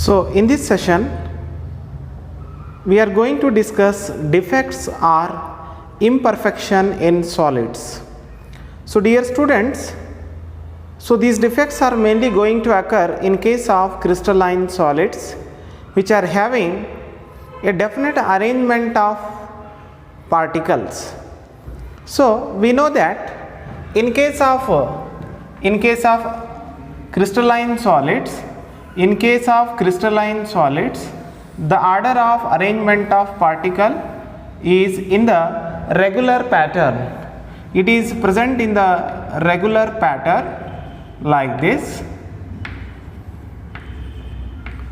So in this session we are going to discuss defects or imperfection in solids. So dear students, so these defects are mainly going to occur in case of crystalline solids which are having a definite arrangement of particles. So we know that in case of crystalline solids, the order of arrangement of particle is in the regular pattern. It is present in the regular pattern like this.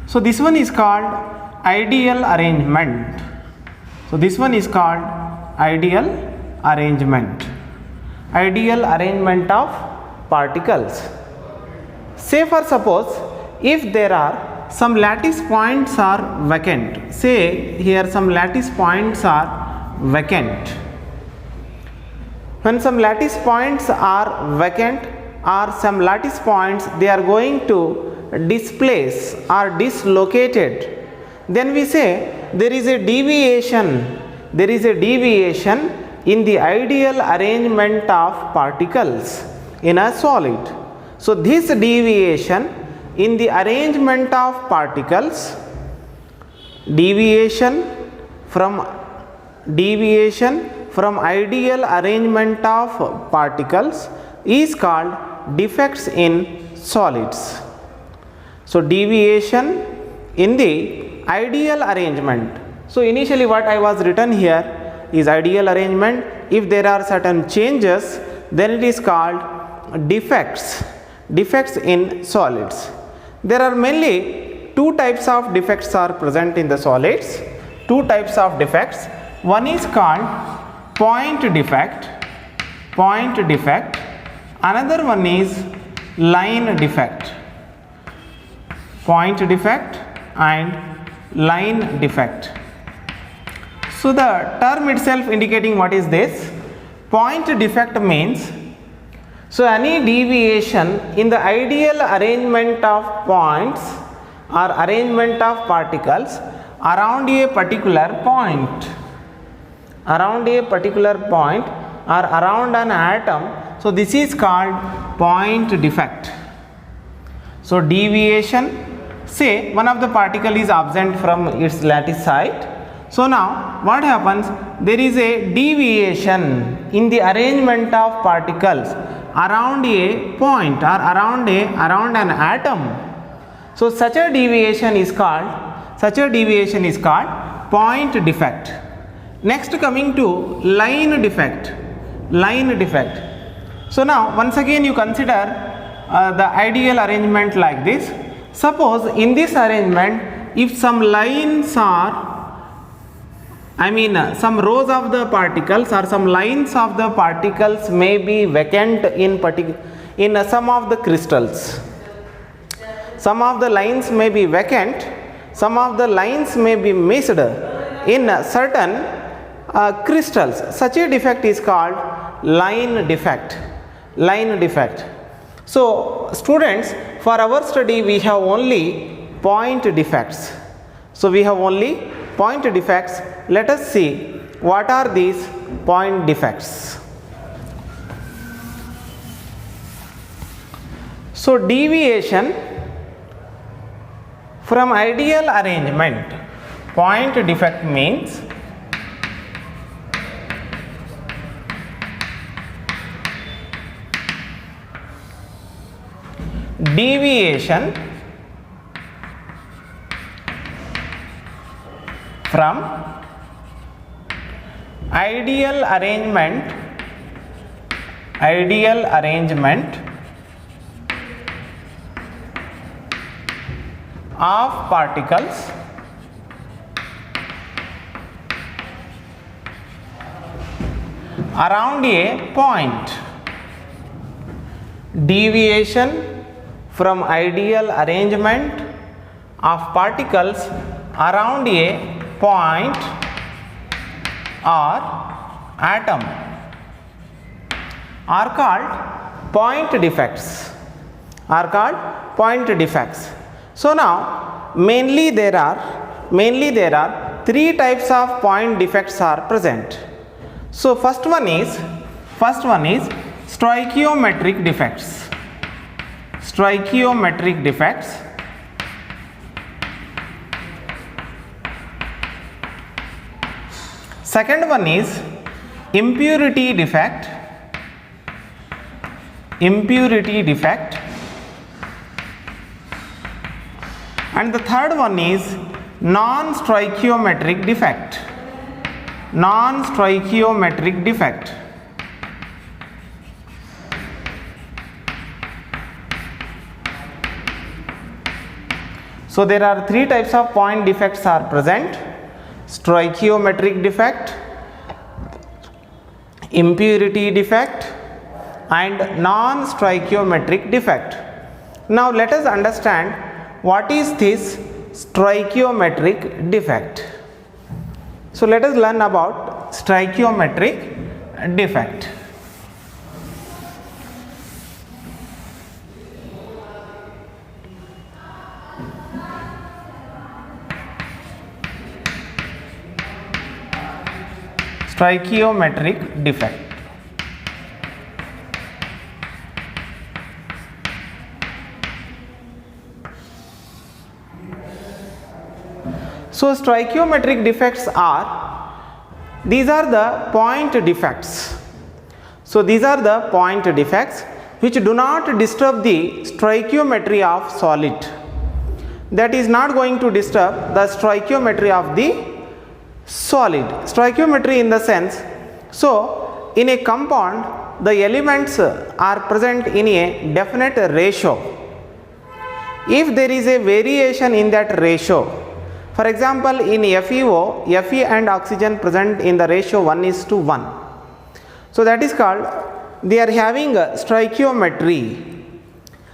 So this one is called ideal arrangement. Ideal arrangement of particles. Say for suppose if there are some lattice points are vacant, say here some lattice points are vacant. When some lattice points are vacant or some lattice points they are going to displace or dislocated, then we say there is a deviation in the ideal arrangement of particles in a solid. So this deviation in the arrangement of particles, deviation from ideal arrangement of particles is called defects in solids. So deviation in the ideal arrangement. So initially what I was written here is ideal arrangement. If there are certain changes, then it is called defects in solids. There are mainly two types of defects are present in the solids. Two types of defects. One is called point defect. Another one is line defect. Point defect and line defect. So the term itself indicating what is this? Point defect means, so any deviation in the ideal arrangement of points or arrangement of particles around a particular point or around an atom, so this is called point defect. So deviation, say one of the particle is absent from its lattice site. So now what happens? There is a deviation in the arrangement of particles around a point or around an atom. So such a deviation is called point defect. Next coming to line defect. So now once again you consider the ideal arrangement like this. Suppose in this arrangement if some lines are, some rows of the particles or some lines of the particles may be vacant in some of the crystals. Some of the lines may be vacant, some of the lines may be missed in certain crystals. Such a defect is called line defect. So students, for our study we have only point defects. Let us see what are these point defects. So deviation from ideal arrangement. Point defect means deviation from ideal arrangement of particles around a point. Deviation from ideal arrangement of particles around a point or atom are called point defects. So now mainly there are three types of point defects are present. So first one is stoichiometric defects. Stoichiometric defects. Second one is impurity defect. Impurity defect. And the third one is non-stoichiometric defect. Non-stoichiometric defect. So there are three types of point defects are present: stoichiometric defect, impurity defect, and non-stoichiometric defect. Now let us understand what is this stoichiometric defect. So let us learn about stoichiometric defect. Stoichiometric defect. So stoichiometric defects these are the point defects. So these are the point defects which do not disturb the stoichiometry of solid. That is not going to disturb the stoichiometry of the solid. Stoichiometry in the sense, so in a compound the elements are present in a definite ratio. If there is a variation in that ratio, for example, in FeO, Fe and oxygen present in the ratio 1:1. So that is called, they are having a stoichiometry.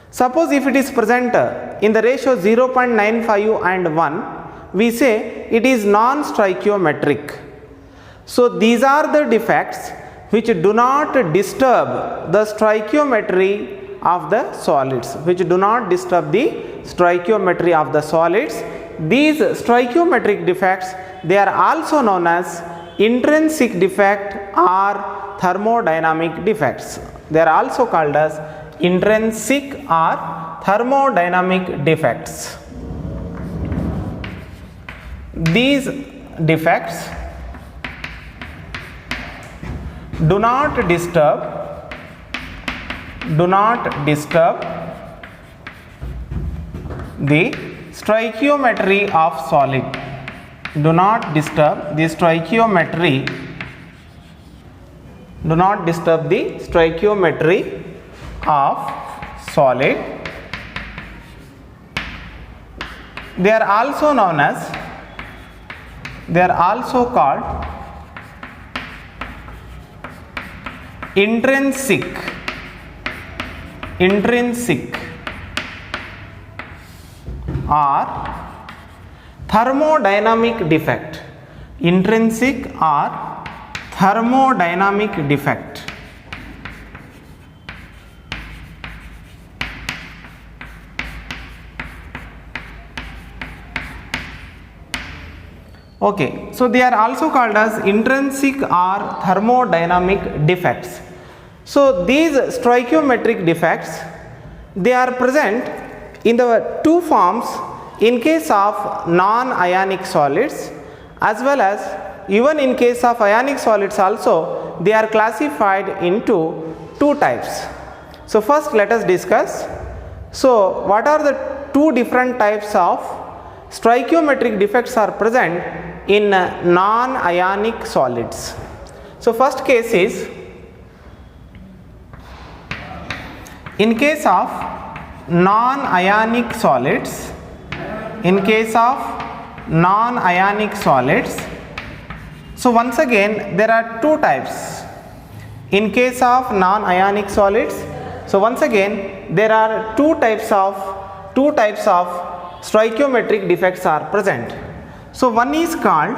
Suppose if it is present in the ratio 0.95 and 1, we say it is non-stoichiometric. So these are the defects which do not disturb the stoichiometry of the solids, which do not disturb the stoichiometry of the solids. These stoichiometric defects, they are also known as intrinsic defect or thermodynamic defects. They are also called as intrinsic or thermodynamic defects. These defects do not disturb the stoichiometry of solid. Do not disturb the stoichiometry. Do not disturb the stoichiometry of solid. They are also known as, they are also called intrinsic or thermodynamic defect. Intrinsic or thermodynamic defect. Okay, so they are also called as intrinsic or thermodynamic defects. So these stoichiometric defects, they are present in the two forms in case of non-ionic solids, as well as even in case of ionic solids also, they are classified into two types. So first let us discuss, so what are the two different types of stoichiometric defects are present in non-ionic solids. So first case is, in case of non-ionic solids, so once again there are two types. In case of non-ionic solids, so once again there are two types of stoichiometric defects are present. So one is called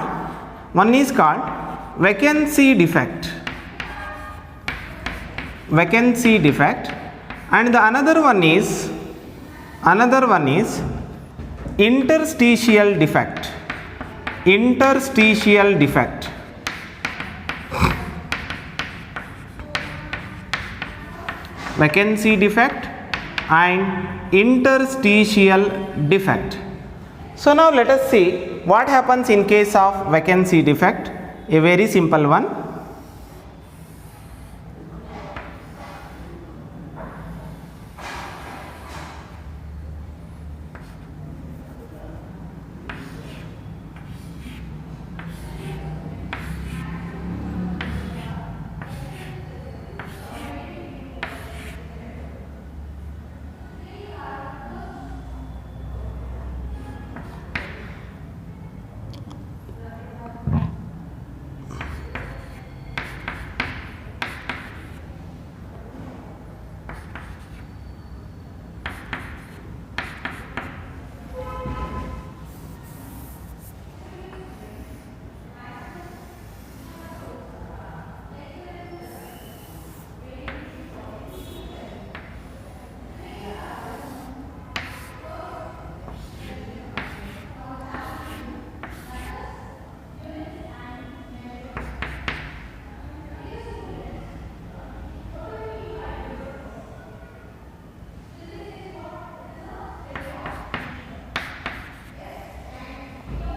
vacancy defect, and the another one is interstitial defect, interstitial defect. Vacancy defect and interstitial defect. So now let us see what happens in case of vacancy defect, a very simple one.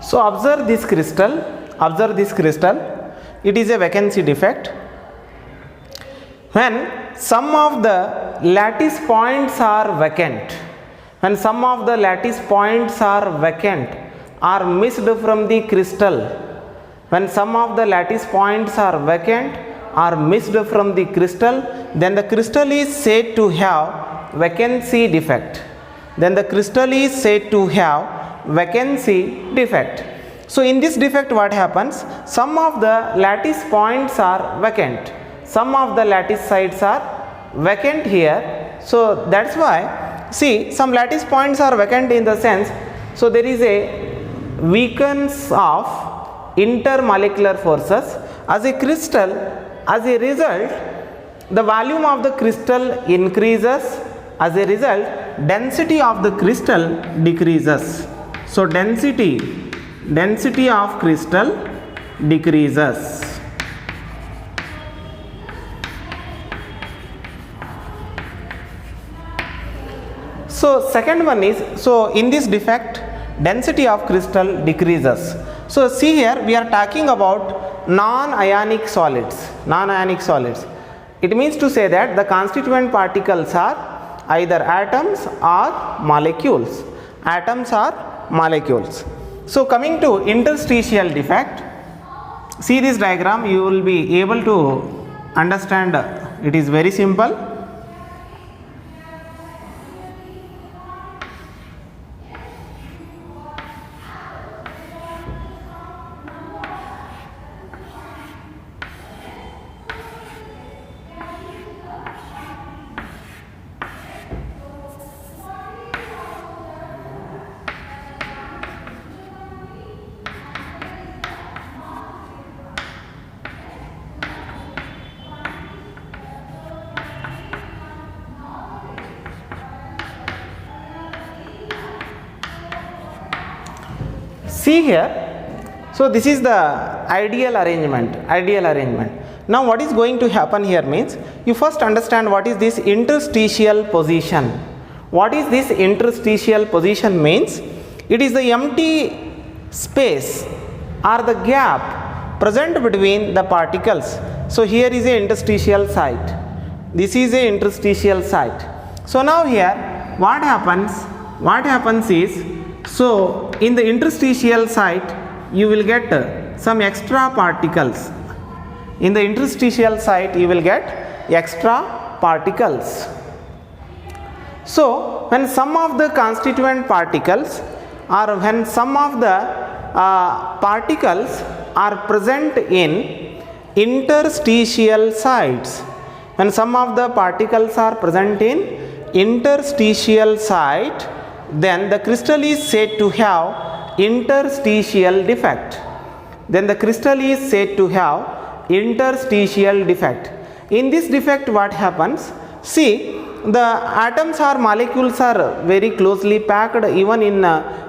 So observe this crystal, it is a vacancy defect. When some of the lattice points are vacant, when some of the lattice points are vacant, are missed from the crystal, when some of the lattice points are vacant, are missed from the crystal, then the crystal is said to have vacancy defect. Then the crystal is said to have vacancy defect. So in this defect what happens? Some of the lattice points are vacant, some of the lattice sides are vacant here. So that's why, see, some lattice points are vacant in the sense, so there is a weakness of intermolecular forces. As a crystal, as a result, the volume of the crystal increases, as a result density of the crystal decreases. So density of crystal decreases. So second one is, so in this defect density of crystal decreases. So see here we are talking about non-ionic solids, non-ionic solids. It means to say that the constituent particles are either atoms or molecules, atoms or molecules. So coming to interstitial defect, see this diagram, you will be able to understand, it is very simple. See here, so this is the ideal arrangement, Now what is going to happen here means, you first understand what is this interstitial position. What is this interstitial position means? It is the empty space or the gap present between the particles. So here is a interstitial site, this is a interstitial site. So now here what happens is, so in the interstitial site you will get some extra particles. In the interstitial site you will get extra particles. So when some of the constituent particles or when some of the particles are present in interstitial sites, when some of the particles are present in interstitial site, then the crystal is said to have interstitial defect. Then the crystal is said to have interstitial defect. In this defect what happens? See, the atoms or molecules are very closely packed. Even in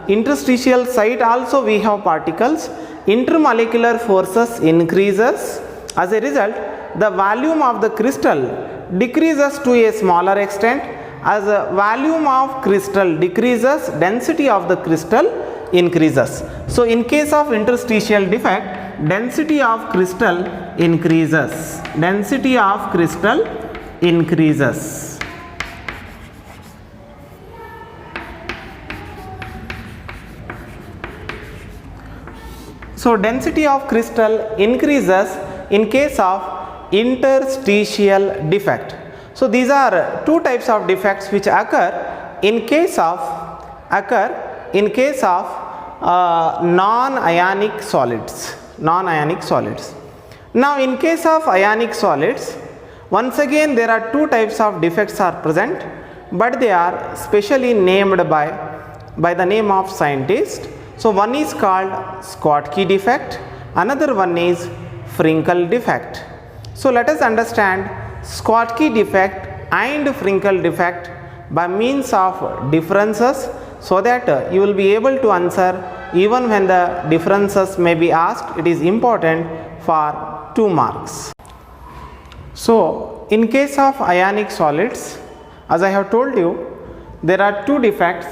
interstitial site also we have particles. Intermolecular forces increases. As a result, the volume of the crystal decreases to a smaller extent. As the volume of crystal decreases, density of the crystal increases. So in case of interstitial defect, density of crystal increases. Density of crystal increases. So density of crystal increases in case of interstitial defect. So these are two types of defects which occur in case of non-ionic solids. Non-ionic solids. Now in case of ionic solids, once again there are two types of defects are present, but they are specially named by the name of scientist. So one is called Schottky defect, another one is Frenkel defect. So let us understand Schottky defect and Frenkel defect by means of differences, so that you will be able to answer even when the differences may be asked. It is important for 2 marks. So in case of ionic solids, as I have told you, there are two defects,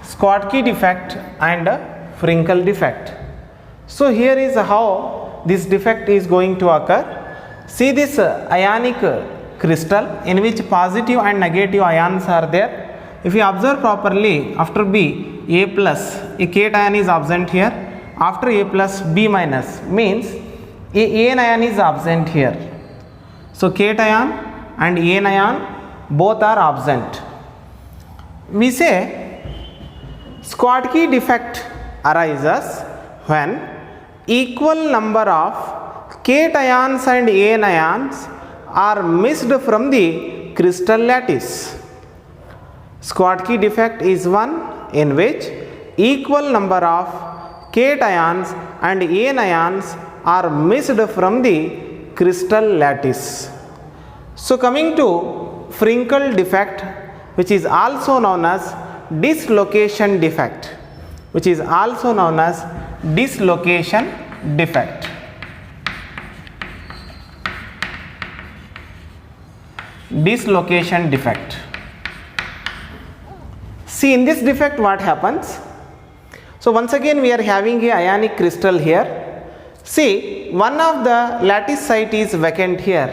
Schottky defect and Frenkel defect. So here is how this defect is going to occur. See this ionic crystal in which positive and negative ions are there. If you observe properly, after B, A plus, a cation is absent here. After A plus, B minus means a anion is absent here. So cation and anion both are absent. We say Schottky defect arises when equal number of cations and anions are missed from the crystal lattice. Schottky defect is one in which equal number of cations and anions are missed from the crystal lattice. So coming to Frenkel defect, which is also known as dislocation defect, which is also known as dislocation defect. Dislocation defect. See, in this defect what happens? So once again we are having a ionic crystal here. See, one of the lattice site is vacant here.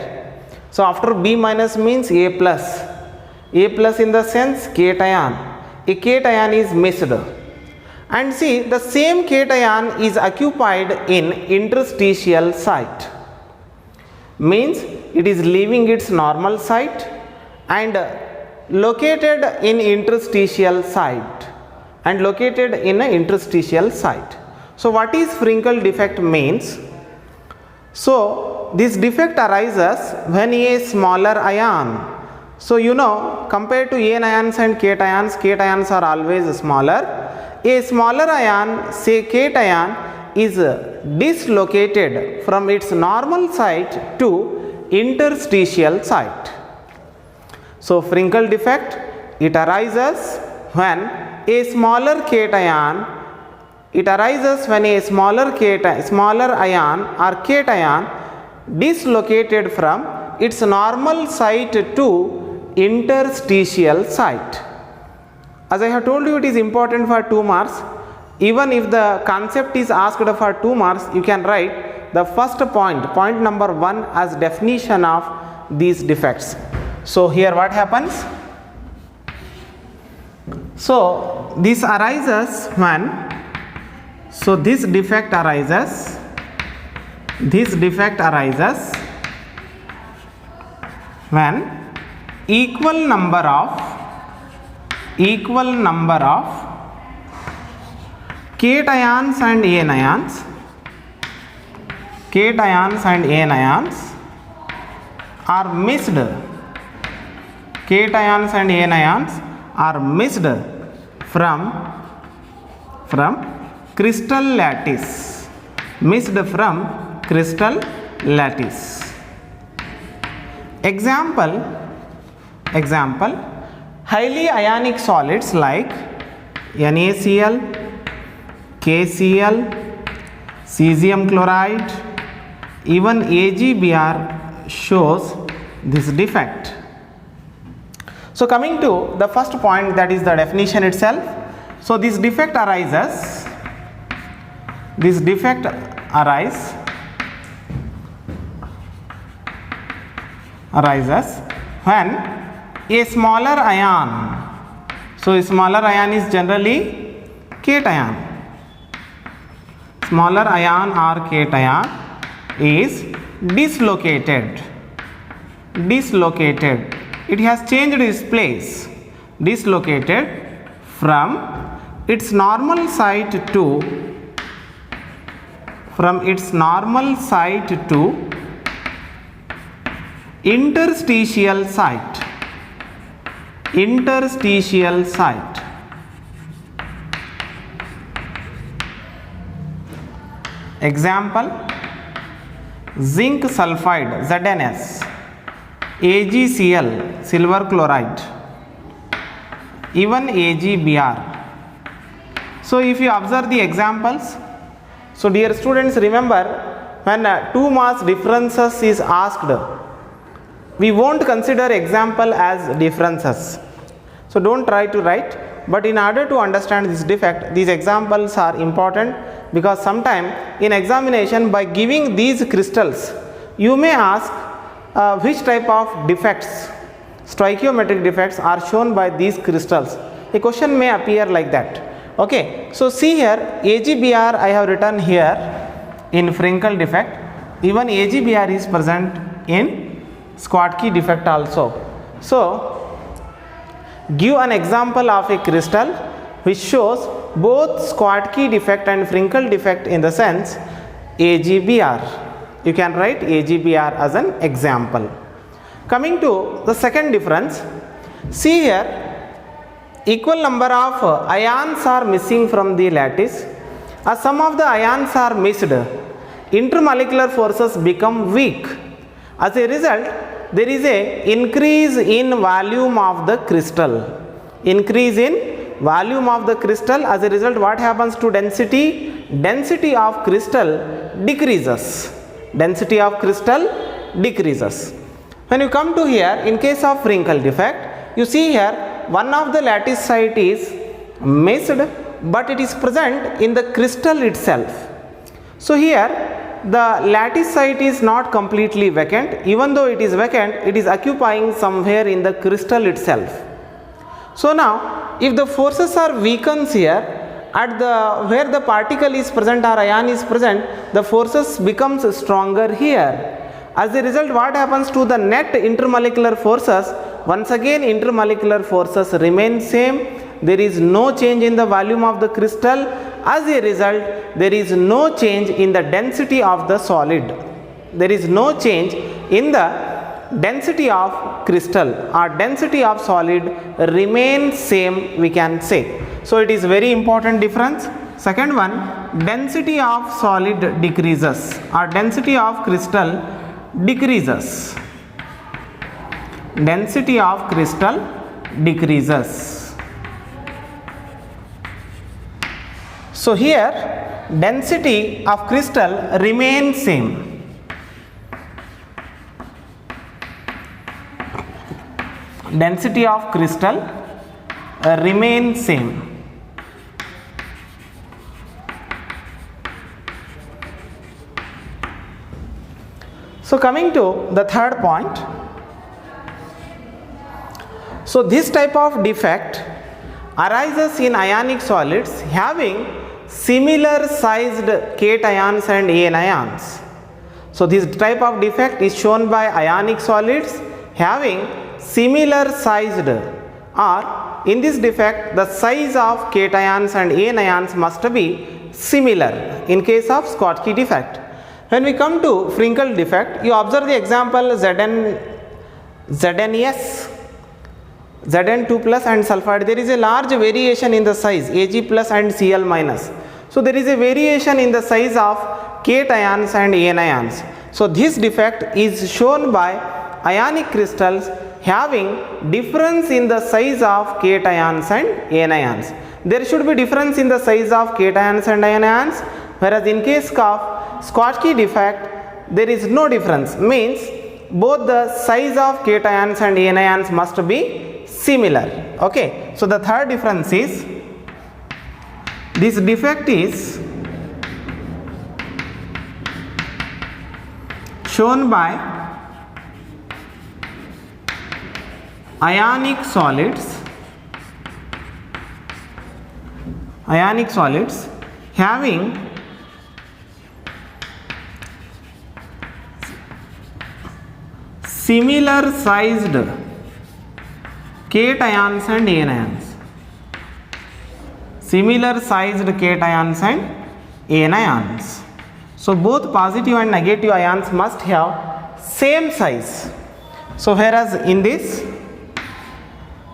So after B minus means A plus. A plus in the sense cation. A cation is missed. And see, the same cation is occupied in interstitial site. Means it is leaving its normal site and located in interstitial site. So what is Frenkel defect means? So this defect arises when a smaller ion. So you know, compared to anions and cations are always smaller. A smaller ion, say cation, is dislocated from its normal site to interstitial site. So Frenkel defect, it arises when a smaller cation, smaller ion or cation dislocated from its normal site to interstitial site. As I have told you, it is important for 2 marks. Even if the concept is asked for 2 marks, you can write the first point number 1 as definition of these defects. So here what happens? So this arises when, so this defect arises when equal number of cations and anions are missed. Cations and anions are missed from crystal lattice. Example, Example, highly ionic solids like NaCl, KCl, cesium chloride, even AgBr shows this defect. So coming to the first point, that is the definition itself. So this defect arises when a smaller ion, so a smaller ion is generally cation, smaller ion or cation is dislocated, it has changed its place, dislocated from its normal site to interstitial site. Example, zinc sulfide ZnS, AgCl silver chloride, even AgBr. So if you observe the examples, so dear students, remember when two mass differences is asked, we won't consider example as differences. So don't try to write, but in order to understand this defect, these examples are important, because sometime in examination by giving these crystals, you may ask which type of defects, stoichiometric defects are shown by these crystals. A question may appear like that. Okay, so see here, AgBr I have written here in Frenkel defect, even AgBr is present in Schottky defect also. So give an example of a crystal which shows both Schottky defect and Frenkel defect in the sense AgBr. You can write AgBr as an example. Coming to the second difference, see here, equal number of ions are missing from the lattice. As some of the ions are missed, intermolecular forces become weak. As a result, there is a increase in volume of the crystal. As a result, what happens to density? Density of crystal decreases. When you come to here, in case of Frenkel defect, you see here, one of the lattice site is missed, but it is present in the crystal itself. So here the lattice site is not completely vacant. Even though it is vacant, it is occupying somewhere in the crystal itself. So now if the forces are weakens here, at the where the particle is present or ion is present, the forces becomes stronger here. As a result, what happens to the net intermolecular forces? Once again, intermolecular forces remain same. There is no change in the volume of the crystal. As a result, there is no change in the density of the solid. There is no change in the density of crystal, or density of solid remains same, we can say. So it is very important difference. Second one, density of solid decreases, or density of crystal decreases. Density of crystal decreases. So here density of crystal remains same. Density of crystal remains same. So coming to the third point, so this type of defect arises in ionic solids having similar sized cations and anions. So this type of defect is shown by ionic solids having similar sized, or in this defect the size of cations and anions must be similar in case of Schottky defect. When we come to Frenkel defect, you observe the example ZnS, Zn2 plus and sulfide. There is a large variation in the size, Ag plus and Cl minus. So there is a variation in the size of cations and anions. So this defect is shown by ionic crystals having difference in the size of cations and anions. There should be difference in the size of cations and anions, whereas in case of Schottky defect there is no difference, means both the size of cations and anions must be similar. Okay, so the third difference is this defect is shown by ionic solids having similar sized cations and anions. Similar sized cations and anions. So both positive and negative ions must have same size. So whereas in this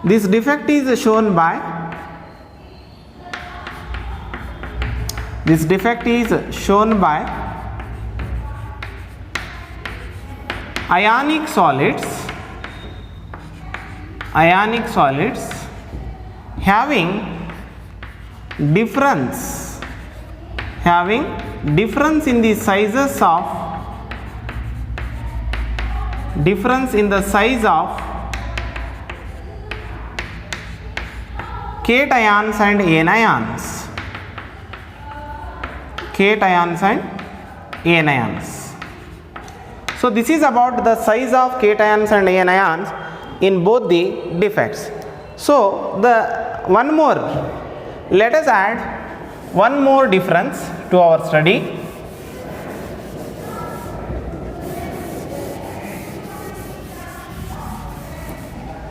defect is shown by ionic solids having difference in the sizes of cations and anions. So this is about the size of cations and anions in both the defects. So let us add one more difference to our study.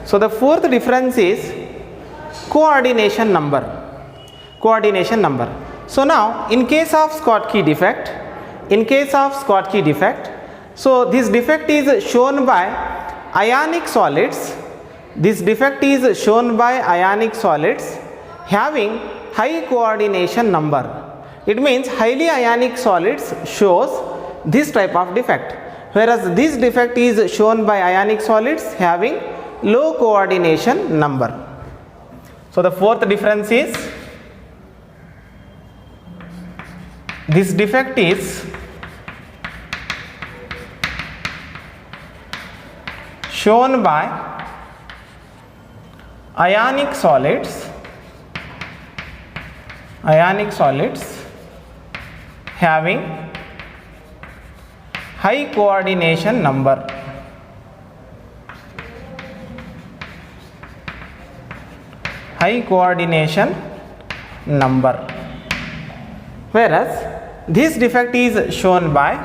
So the fourth difference is coordination number. So now in case of Schottky defect, so this defect is shown by ionic solids. Having high coordination number. It means highly ionic solids shows this type of defect, whereas this defect is shown by ionic solids having low coordination number. So the fourth difference is this defect is shown by ionic solids having high coordination number. Whereas this defect is shown by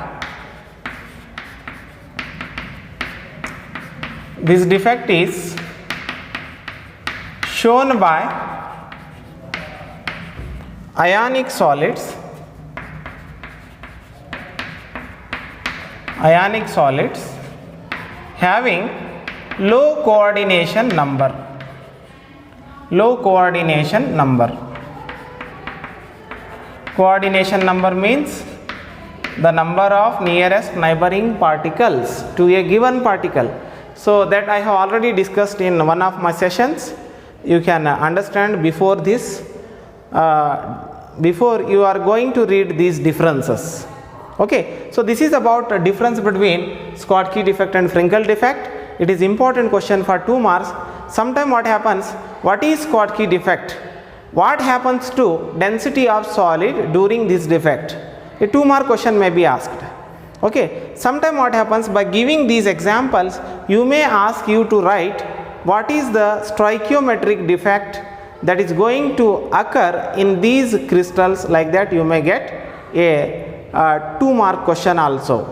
ionic solids having low coordination number. Coordination number means the number of nearest neighboring particles to a given particle. So that I have already discussed in one of my sessions. You can understand before this, before you are going to read these differences. Okay, so this is about a difference between Schottky defect and Frenkel defect. It is important question for 2 marks. Sometime what happens, what is Schottky defect? What happens to density of solid during this defect? A 2 mark question may be asked. Okay, sometime what happens, by giving these examples you may ask you to write what is the stoichiometric defect that is going to occur in these crystals. Like that you may get a 2 mark question also.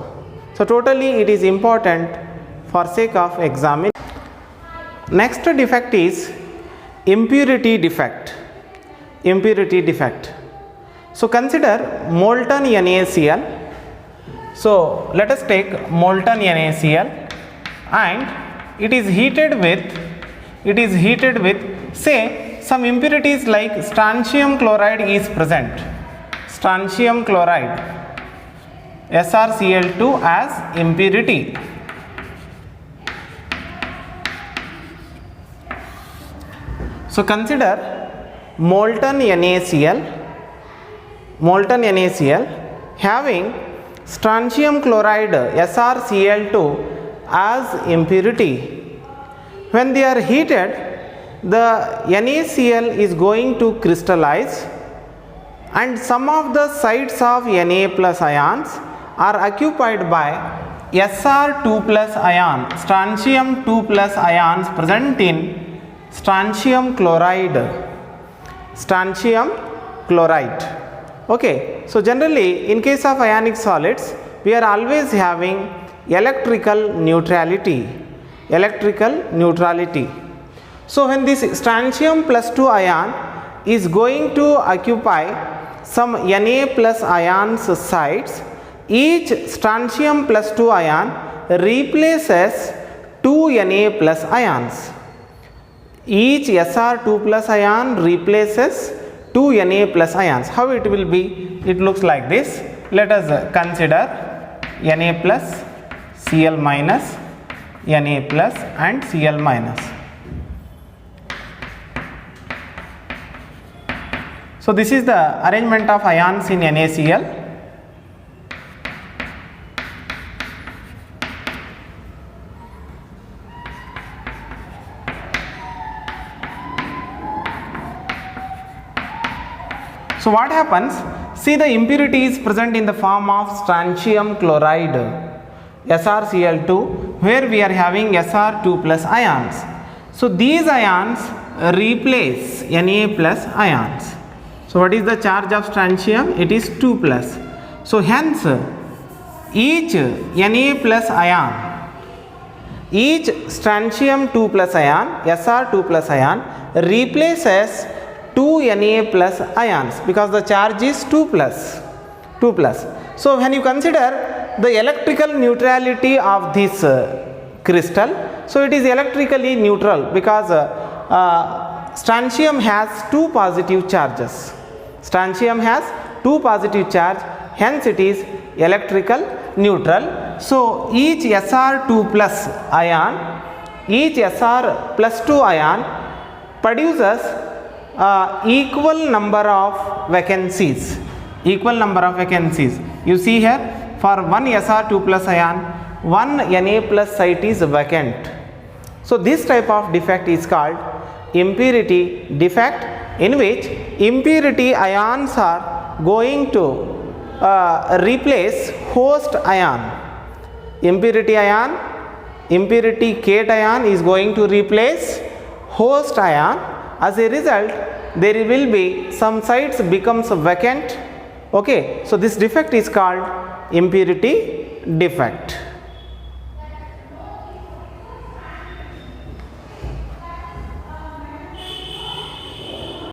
So totally it is important for sake of examine. Next defect is impurity defect. So consider molten NaCl. So let us take molten NaCl and it is heated with say some impurities like strontium chloride is present. Strontium chloride SrCl2 as impurity. So consider molten NaCl having strontium chloride SrCl2 as impurity. When they are heated, the NaCl is going to crystallize, and some of the sites of Na plus ions are occupied by Sr2 plus ion, strontium 2 plus ions present in strontium chloride. Okay, so generally in case of ionic solids, we are always having electrical neutrality. So when this strontium plus 2 ion is going to occupy some Na plus ions sites, each strontium plus 2 ion replaces 2 Na plus ions. Each Sr2 plus ion replaces 2 Na plus ions. How it will be? It looks like this. Let us consider Na plus, Cl minus, Na plus and Cl minus. So this is the arrangement of ions in NaCl. So what happens? See, the impurity is present in the form of strontium chloride SrCl2, where we are having Sr2 plus ions. So these ions replace Na plus ions. So what is the charge of strontium? It is 2 plus. So hence each Na plus ion, each strontium 2 plus ion, Sr2 plus ion replaces 2 Na plus ions, because the charge is 2 plus. So when you consider the electrical neutrality of this crystal, so it is electrically neutral because strontium has 2 positive charges. Hence it is electrical neutral. So each Sr2 plus ion, each Sr plus 2 ion produces equal number of vacancies. You see here, for one Sr2 plus ion, one Na plus site is vacant. So this type of defect is called impurity defect, in which impurity ions are going to replace host ion. Impurity cation is going to replace host ion. As a result, there will be some sites becomes vacant. Okay, so this defect is called impurity defect.